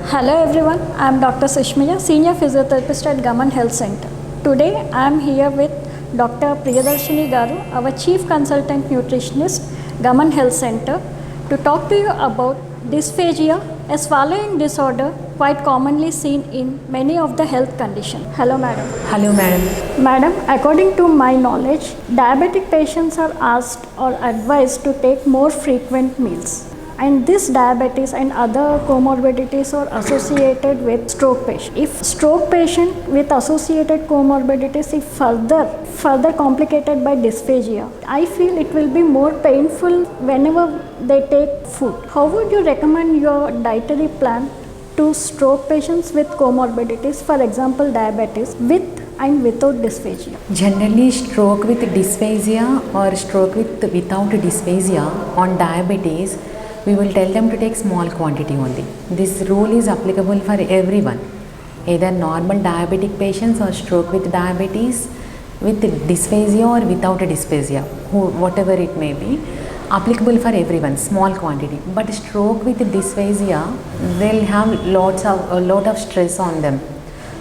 Hello everyone, I am Dr. Sushmiya, Senior Physiotherapist at Gaman Health Center. Today I am here with Dr. Priyadarshini Garu, our Chief Consultant Nutritionist, Gaman Health Center, to talk to you about dysphagia, a swallowing disorder quite commonly seen in many of the health conditions. Hello madam. Hello, madam. Madam, according to my knowledge, diabetic patients are asked or advised to take more frequent meals. And this diabetes and other comorbidities are associated with stroke patient. If stroke patient with associated comorbidities is further complicated by dysphagia, I feel it will be more painful whenever they take food. How would you recommend your dietary plan to stroke patients with comorbidities, for example diabetes, with and without dysphagia? Generally, stroke with dysphagia or stroke without dysphagia on diabetes, we will tell them to take small quantity only. This rule is applicable for everyone, either normal diabetic patients or stroke with diabetes, with dysphagia or without a dysphagia, whatever it may be, applicable for everyone, small quantity. But stroke with dysphagia, they'll have a lot of stress on them.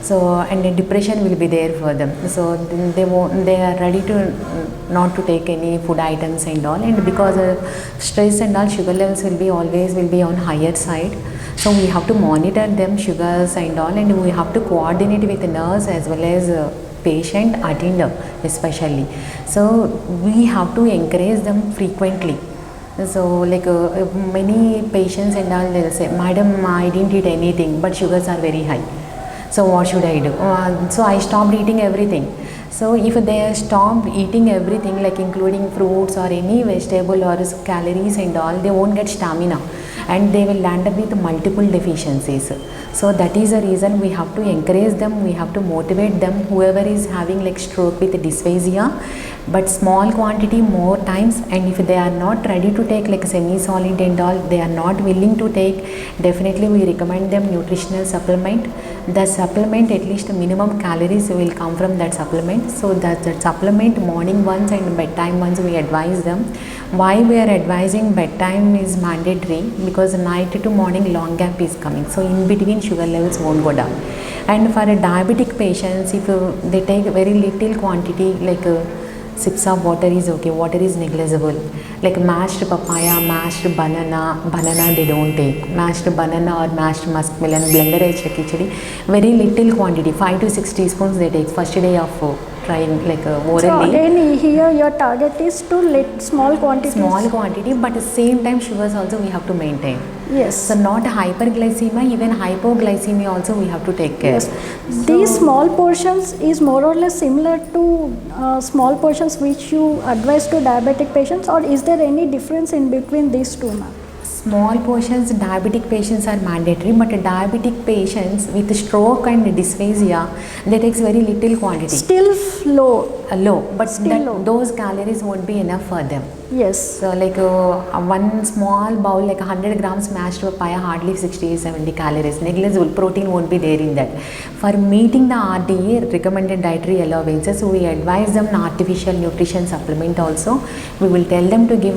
So, and the depression will be there for them. So they are ready to not to take any food items and all. And because of stress and all, sugar levels always will be on higher side. So we have to monitor them sugars and all, and we have to coordinate with the nurse as well as patient attender especially. So we have to encourage them frequently. So like many patients and all, they'll say, "Madam, I didn't eat anything, but sugars are very high. So what should I do?" So I stopped eating everything. So if they stop eating everything, like including fruits or any vegetable or calories and all, they won't get stamina and they will land up with multiple deficiencies. So that is the reason we have to encourage them, we have to motivate them, whoever is having like stroke with dysphagia, but small quantity more times. And if they are not ready to take like semi-solid and all, they are not willing to take, definitely we recommend them nutritional supplement. The supplement, at least minimum calories will come from that supplement. So that supplement morning once and bedtime once we advise them. Why we are advising bedtime is mandatory, because night to morning long gap is coming. So in between sugar levels won't go down. And for a diabetic patients, if they take very little quantity, like sips of water is okay, water is negligible. Like mashed papaya, mashed banana they don't take. Mashed banana or mashed muskmelon, blender khichdi, very little quantity, 5 to 6 teaspoons they take first day of trying like orally. So again here your target is to small quantities. Small quantity, but at the same time sugars also we have to maintain. Yes. So not hyperglycemia, even hypoglycemia also we have to take care. Yes. So These small portions is more or less similar to small portions which you advise to diabetic patients, or is there any difference in between these two, ma'am? small portions, diabetic patients are mandatory, but diabetic patients with stroke and dysphagia, they takes very little quantity. Still low. Low, but Still those calories won't be enough for them. Yes. So like one small bowl, like 100 grams mashed papaya, hardly 60-70 calories. Negligible protein won't be there in that. For meeting the RDA, recommended dietary allowances, we advise them an artificial nutrition supplement also. We will tell them to give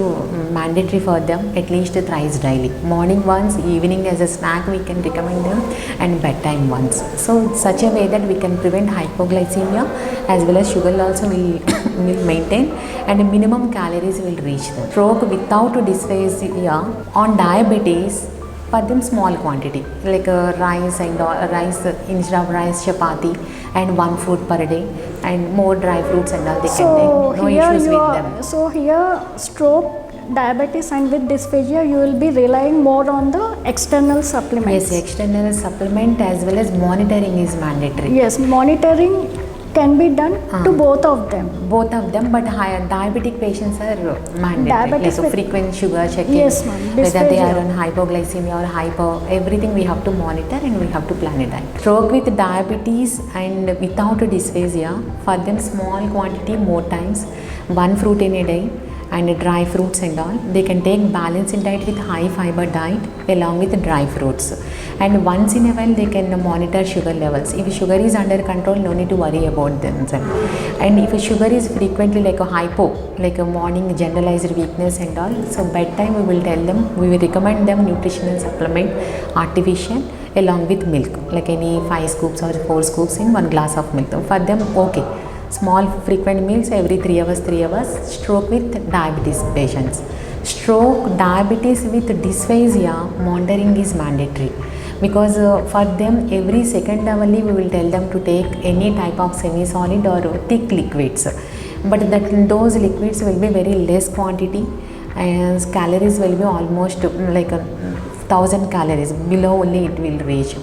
mandatory for them at least thrice daily. Morning once, evening as a snack we can recommend them, and bedtime once. So such a way that we can prevent hypoglycemia as well as sugar also will maintain, and minimum calories will reach them. Stroke without dysphagia on diabetes, for them small quantity like rice and rice, instead of rice chapati, and one fruit per day, and more dry fruits and all they can take. No issues with them. So here stroke, diabetes and with dysphagia, you will be relying more on the external supplements. Yes, external supplement as well as monitoring is mandatory. Yes, monitoring can be done to both of them. Both of them, but higher diabetic patients are mandatory. Diabetes like frequent sugar checking, yes, ma'am. whether they are on hypoglycemia or hypo, everything we have to monitor and we have to plan a diet. Stroke with diabetes and without dysphagia, for them small quantity more times, one fruit in a day, and dry fruits and all. They can take balanced diet with high fiber diet along with dry fruits, and once in a while they can monitor sugar levels. If sugar is under control, no need to worry about them. And if sugar is frequently like a hypo, like a morning generalized weakness and all, so bedtime we will tell them, we will recommend them nutritional supplement, artificial, along with milk, like any 5 scoops or 4 scoops in 1 glass of milk. For them, okay. Small frequent meals every 3 hours, 3 hours. Stroke with diabetes patients. Stroke, diabetes with dysphagia, monitoring is mandatory, because for them every second hourly we will tell them to take any type of semi-solid or thick liquids, but those liquids will be very less quantity and calories will be almost like 1000 calories below only it will reach,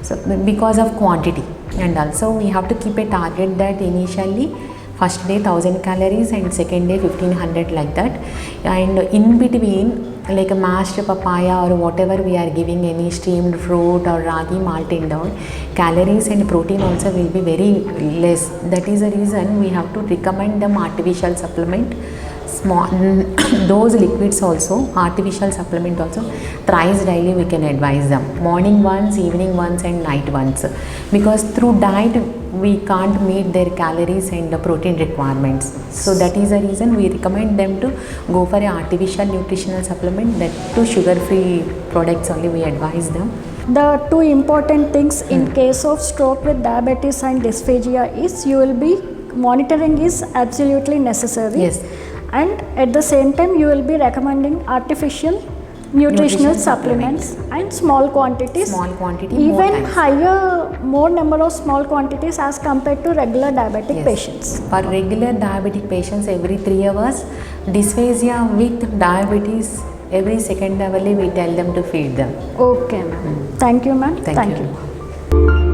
so because of quantity. And also we have to keep a target that initially first day 1000 calories and second day 1500, like that, and in between like a mashed papaya or whatever we are giving, any steamed fruit or ragi malt and all, calories and protein also will be very less. That is the reason we have to recommend them artificial supplement, small those liquids also, artificial supplement also thrice daily we can advise them, morning once, evening once and night once, because through diet we can't meet their calories and the protein requirements. So that is the reason we recommend them to go for a artificial nutritional supplement, that to sugar free products only we advise them. The two important things in case of stroke with diabetes and dysphagia is you will be monitoring is absolutely necessary. Yes. And at the same time you will be recommending artificial nutritional supplements and small quantities, Small quantity, more even times. higher, more number of small quantities as compared to regular diabetic Yes. patients. For regular diabetic patients every 3 hours, dysphagia with diabetes every second hourly we tell them to feed them. Okay, ma'am. Thank you, ma'am. Thank you. you.